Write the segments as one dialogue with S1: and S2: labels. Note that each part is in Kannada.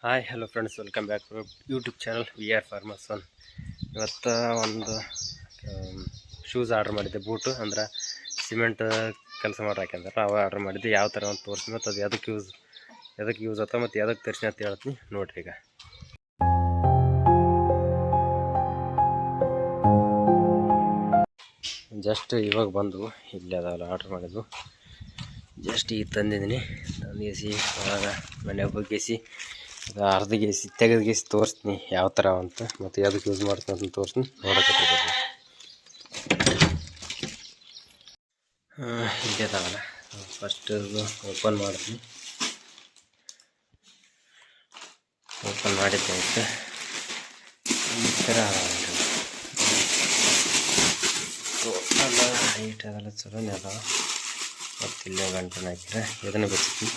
S1: Hi hello friends, welcome back to YouTube channel VR Farmers One. ಇವತ್ತು ಒಂದು ಶೂಸ್ ಆರ್ಡ್ರ್ ಮಾಡಿದ್ದೆ, ಬೂಟು ಅಂದ್ರೆ ಸಿಮೆಂಟ್ ಕೆಲಸ ಮಾಡೋಕೆಂದ್ರೆ ಅವು ಆರ್ಡ್ರ್ ಮಾಡಿದ್ದೆ. ಯಾವ ಥರ ಒಂದು ತೋರಿಸಿ ಮತ್ತು ಅದು ಎದಕ್ಕೆ ಯೂಸ್ ಆಯ್ತು ಮತ್ತು ಎದಕ್ಕೆ ತರಿಸಿ ಅಂತ ಹೇಳ್ತೀನಿ ನೋಡಿರಿ. ಈಗ ಜಸ್ಟ್ ಇವಾಗ ಬಂದು ಇಲ್ಲಿ ಅದಾವಲ್ಲ ಆರ್ಡ್ರ್ ಮಾಡಿದ್ವು, ಜಸ್ಟ್ ಈಗ ತಂದಿದ್ದೀನಿ. ತಂದೇಸಿ ಅವಾಗ ಮನೆಗೆ ಹೋಗಿಸಿ ಅರ್ಧಗೇಸಿ ತೆಗೆದುಗೇಸಿ ತೋರಿಸ್ತೀನಿ ಯಾವ ಥರ ಅಂತ ಮತ್ತು ಯಾವುದಕ್ಕೆ ಯೂಸ್ ಮಾಡ್ತೀನಿ ಅಂತ ತೋರಿಸ್ತೀನಿ ನೋಡೋಕೆ. ಇಲ್ಲೇ ಅದಾವಲ್ಲ, ಫಸ್ಟ್ ಓಪನ್ ಮಾಡ್ತೀನಿ. ಓಪನ್ ಮಾಡಿದ್ದೆ ಆಯ್ತು. ಈ ಥರ ಟೋಟಲ್ ಹೈಟ್ ಅದೆಲ್ಲ ಚಲೋನೇ ಅದಾವ. ಮತ್ತು ಇಲ್ಲೇ ಗಂಟನ್ನು ಹಾಕಿದ್ರೆ ಇದನ್ನು ಬಿಡ್ತೀನಿ.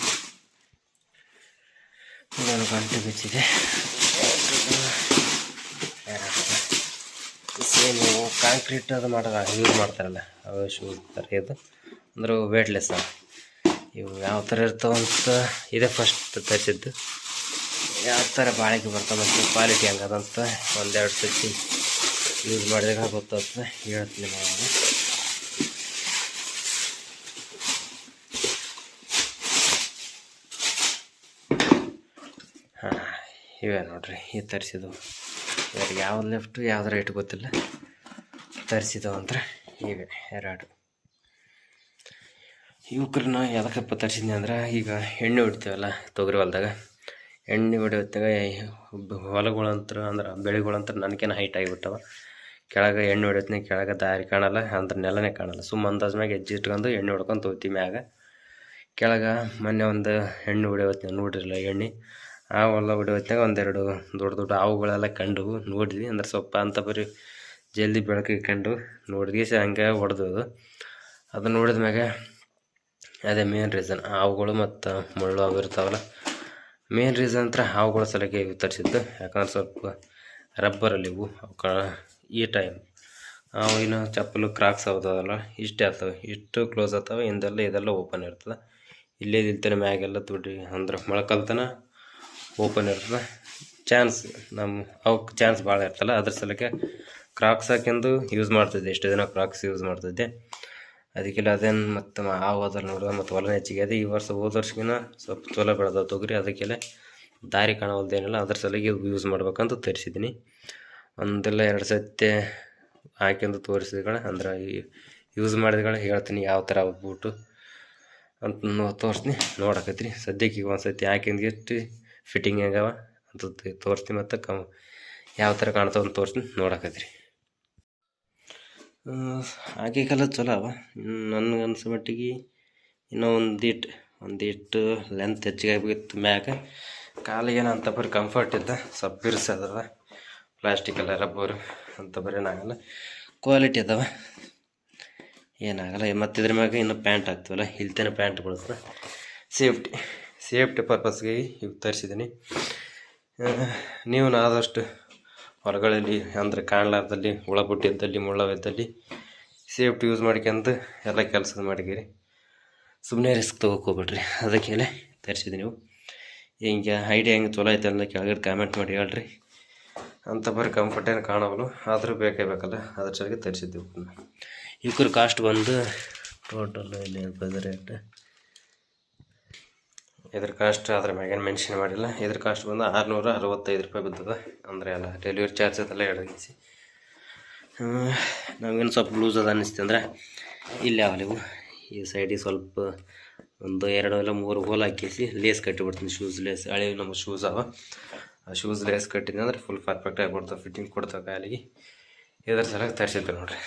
S1: ಇದೊಂದು ಗಂಟೆ ಬಿಚ್ಚಿದೆ. ಸೇಮ್ ಕಾಂಕ್ರೀಟ್ ಅದು ಮಾಡೋದು ಯೂಸ್ ಮಾಡ್ತಾರಲ್ಲ ಅವು ಶೂಸ್ ಥರ ಇದು ಅಂದ್ರೆ ವೇಟ್ಲೆಸ್. ಇವು ಯಾವ ಥರ ಇರ್ತಾವಂತ ಇದೇ ಫಸ್ಟ್ ತರಿಸಿದ್ದು. ಯಾವ ಥರ ಬಾಳಿಕೆ ಬರ್ತಾವೆ ಮತ್ತು ಕ್ವಾಲಿಟಿ ಹಂಗದಂತ ಒಂದೆರಡು ಸತಿ ಯೂಸ್ ಮಾಡಿದಾಗ ಗೊತ್ತಾಗ್ತದೆ, ಹೇಳ್ತೀನಿ ನಾನು. ಹಾಂ, ಇವೇ ನೋಡ್ರಿ, ಈ ತರಿಸಿದವು. ಇವ್ರಿಗೆ ಯಾವ್ದು ಲೆಫ್ಟು ಯಾವ್ದು ರೈಟ್ ಗೊತ್ತಿಲ್ಲ. ತರಿಸಿದವು ಅಂದ್ರೆ ಇವೆ ಎರಡು. ಇವಕ್ರನ್ನ ಎದಕ್ಕಪ್ಪ ತರಿಸಿದ್ನಿ ಅಂದ್ರೆ, ಈಗ ಎಣ್ಣೆ ಹೊಡಿತೀವಲ್ಲ ತೊಗರಿ ಹೊಲ್ದಾಗ, ಎಣ್ಣೆ ಹೊಡಿಯೋತ್ತಾಗ ಹೊಲಗಳಂತರ ಅಂದ್ರೆ ಬೆಳೆಗಳಂತರ ನನಗೇನು ಹೈಟ್ ಆಗಿಬಿಟ್ಟವ. ಕೆಳಗೆ ಎಣ್ಣೆ ಹೊಡಿಯೋತ್ನಾಗ ಕೆಳಗೆ ದಾರಿ ಕಾಣಲ್ಲ, ಅಂದ್ರೆ ನೆಲನೇ ಕಾಣಲ್ಲ. ಸುಮ್ಮ ಅಂದಾಜ್ ಮ್ಯಾಗ ಹೆಜ್ಜೆ ಇಟ್ಕೊಂಡು ಎಣ್ಣೆ ಹೊಡ್ಕೊಂಡು ಹೋಗ್ತೀವಿ ಮ್ಯಾಗ. ಕೆಳಗೆ ಮೊನ್ನೆ ಒಂದು ಎಣ್ಣೆ ಹೊಡಿಯೋತ್ನಾಗ ನೋಡಿರಲ್ಲ ಎಣ್ಣೆ, ಆ ಹೊಲ ಹೊಡಿಯೋತ್ನಾಗ ಒಂದೆರಡು ದೊಡ್ಡ ದೊಡ್ಡ ಹಾವುಗಳೆಲ್ಲ ಕಂಡು ನೋಡಿದ್ವಿ. ಅಂದ್ರೆ ಸ್ವಲ್ಪ ಅಂತ ಬರೀ ಜಲ್ದಿ ಬೆಳಕಿಗೆ ಕಂಡು ನೋಡಿದ್ವಿ. ಹಂಗೆ ಹೊಡೆದು ಅದು ನೋಡಿದ ಮ್ಯಾಗ ಅದೇ ಮೇನ್ ರೀಸನ್. ಹಾವುಗಳು ಮತ್ತು ಮುಳ್ಳು ಅವು ಇರ್ತಾವಲ್ಲ, ಮೇನ್ ರೀಸನ್ ಅಂತ ಹಾವುಗಳ ಸಲಕ್ಕೆ ಇವು ತರಿಸಿದ್ದು. ಯಾಕಂದ್ರೆ ಸ್ವಲ್ಪ ರಬ್ಬರಲ್ಲಿ ಇವು ಅವಕ್ಕೆ ಈ ಟೈಮ್ ಇನ್ನು ಚಪ್ಪಲು ಕ್ರಾಕ್ಸ್ ಆಗ್ತದಲ್ಲ, ಇಷ್ಟೇ ಆಗ್ತವೆ, ಇಷ್ಟು ಕ್ಲೋಸ್ ಆಗ್ತವೆ. ಹಿಂದೆಲ್ಲ ಇದೆಲ್ಲ ಓಪನ್ ಇರ್ತದೆ. ಇಲ್ಲೇ ನಿಲ್ತಾನೆ ಮ್ಯಾಗೆಲ್ಲ ತುಡಿ ಅಂದ್ರೆ ಮೊಳಕಲ್ತನ ಓಪನ್ ಇರ್ತದೆ. ಚಾನ್ಸ್ ಅವಕ್ಕೆ ಚಾನ್ಸ್ ಭಾಳ ಇರ್ತಲ್ಲ, ಅದ್ರ ಸಲಕ್ಕೆ ಕ್ರಾಕ್ಸ್ ಹಾಕ್ಯಂದು ಯೂಸ್ ಮಾಡ್ತಿದ್ದೆ. ಎಷ್ಟು ದಿನ ಕ್ರಾಕ್ಸ್ ಯೂಸ್ ಮಾಡ್ತಿದ್ದೆ. ಅದಕ್ಕೆಲ್ಲ ಅದೇನು ಮತ್ತು ಹಾವು ಅದ್ರಲ್ಲಿ ನೋಡುವ ಮತ್ತು ಹೊಲನ ಹೆಚ್ಚಿಗೆ ಅದೇ. ಈ ವರ್ಷ ಹೋದ ವರ್ಷಕ್ಕಿಂತ ಸ್ವಲ್ಪ ಚಲೋ ಬೆಳೆದ ತೊಗರಿ, ಅದಕ್ಕೆಲ್ಲ ದಾರಿ ಕಾಣೋಲ್ದೇನಿಲ್ಲ. ಅದ್ರ ಸಲಗೆ ಯೂಸ್ ಮಾಡ್ಬೇಕಂತ ತರಿಸಿದ್ದೀನಿ. ಒಂದೆಲ್ಲ ಎರಡು ಸತಿ ಹಾಕ್ಯಂದು ತೋರಿಸಿದ್ಗಳ ಅಂದ್ರೆ ಯೂಸ್ ಮಾಡಿದ್ಗಳ ಹೇಳ್ತೀನಿ ಯಾವ ಥರ ಬೂಟು ಅಂತ ತೋರಿಸ್ತೀನಿ ನೋಡಕತ್ರಿ. ಸದ್ಯಕ್ಕೆ ಈಗ ಒಂದು ಸತಿ ಹಾಕ್ಯಂದು ಫಿಟ್ಟಿಂಗ್ ಹೆಂಗವ ಅಂತ ತೋರಿಸ್ತೀನಿ, ಮತ್ತು ಯಾವ ಥರ ಕಾಣ್ತಾವ ಅಂತ ತೋರಿಸ್ತೀನಿ ನೋಡಕತ್ರಿ. ಹಾಕಿಗೆಲ್ಲ ಚಲೋ ಅವ. ನನಗೆ ಅನ್ಸೋ ಮಟ್ಟಿಗೆ ಇನ್ನೂ ಒಂದಿಟ್ಟು ಲೆಂತ್ ಹೆಚ್ಚಿಗೆ ಆಗಿತ್ತು ಮ್ಯಾಗ. ಕಾಲಿಗೇನು ಅಂತ ಬರೀ ಕಂಫರ್ಟ್ ಇದ್ದ, ಸ್ವಲ್ಪ ಬಿರ್ಸದ ಪ್ಲಾಸ್ಟಿಕ್ ಎಲ್ಲ ರಬ್ಬರು ಅಂತ ಬರೀ ಏನಾಗಲ್ಲ, ಕ್ವಾಲಿಟಿ ಅದಾವ, ಏನಾಗಲ್ಲ. ಮತ್ತು ಇದ್ರ ಮ್ಯಾಗ ಇನ್ನೂ ಪ್ಯಾಂಟ್ ಹಾಕ್ತೀವಲ್ಲ, ಇಲ್ತೇನೆ ಪ್ಯಾಂಟ್ ಬಳಸ್ದೆ. ಸೇಫ್ಟಿ ಪರ್ಪಸ್ಗೆ ಇವು ತರಿಸಿದ್ದೀನಿ. ನೀವು ಆದಷ್ಟು ಹೊರಗಳಲ್ಲಿ ಅಂದ್ರೆ ಕಾಣಲಾರ್ದಲ್ಲಿ ಹುಳ ಬುಟ್ಟಿದ್ದಲ್ಲಿ ಮುಳ್ಳವಿದ್ದಲ್ಲಿ ಸೇಫ್ಟಿ ಯೂಸ್ ಮಾಡ್ಕೊಂತ ಎಲ್ಲ ಕೆಲಸ ಮಾಡಿದ್ದೀರಿ. ಸುಮ್ಮನೆ ರಿಸ್ಕ್ ತೊಗೋಕೋಬೇಡ್ರಿ, ಅದಕ್ಕೆ ತರಿಸಿದ್ದೀನಿ. ನೀವು ಹಿಂಗೆ ಐಡಿಯಾ ಹೆಂಗೆ ಚಲೋ ಐತೆ ಅಂತ ಕೆಳಗಡೆ ಕಾಮೆಂಟ್ ಮಾಡಿ ಹೇಳ್ರಿ. ಅಂತ ಬರೀ ಕಂಫರ್ಟ್ ಏನು ಕಾಣೋವಲ್ಲ, ಆದರೂ ಬೇಕೇ ಬೇಕಲ್ಲ, ಅದ್ರ ಸಲಗೆ ತರಿಸಿದ್ದೆವು. ಇವ್ರ ಕಾಸ್ಟ್ ಬಂದು ಟೋಟಲ್ ಇಲ್ಲಿ ರೇಟ್ ಇದ್ರ ಕಾಸ್ಟ್ ಅದ್ರ ಮ್ಯಾಗೇನು ಮೆನ್ಷನ್ ಮಾಡಿಲ್ಲ. ಇದ್ರ ಕಾಸ್ಟ್ ಬಂದು 665 ರೂಪಾಯಿ ಬಿದ್ದದ. ಅಂದರೆ ಎಲ್ಲ ಡೆಲಿವರಿ ಚಾರ್ಜ್ ಅದೆಲ್ಲ ಎಡಗಿಸಿ. ನಮಗೇನು ಸ್ವಲ್ಪ ಲೂಸ್ ಅದ ಅನ್ನಿಸ್ತು ಅಂದ್ರೆ ಇಲ್ಲಿ ಅವಲಿವು ಈ ಸೈಡಿಗೆ ಸ್ವಲ್ಪ ಒಂದು 2 ಇಲ್ಲ 3 ಹೋಲ್ ಹಾಕಿಸಿ ಲೇಸ್ ಕಟ್ಟಿಬಿಡ್ತೀನಿ. ಶೂಸ್ ಲೇಸ್ ಹಳೆ ನಮ್ಮ ಶೂಸ್ ಅವ, ಆ ಶೂಸ್ ಲೇಸ್ ಕಟ್ಟಿದ್ದೆ ಅಂದ್ರೆ ಫುಲ್ ಪರ್ಫೆಕ್ಟ್ ಆಗಿಬಿಡ್ತಾವೆ, ಫಿಟ್ಟಿಂಗ್ ಕೊಡ್ತಾವೆ ಕಾಲಿಗೆ. ಇದ್ರ ಸಲಕ್ಕೆ ತರಿಸಿದ್ದೆ ನೋಡಿರಿ.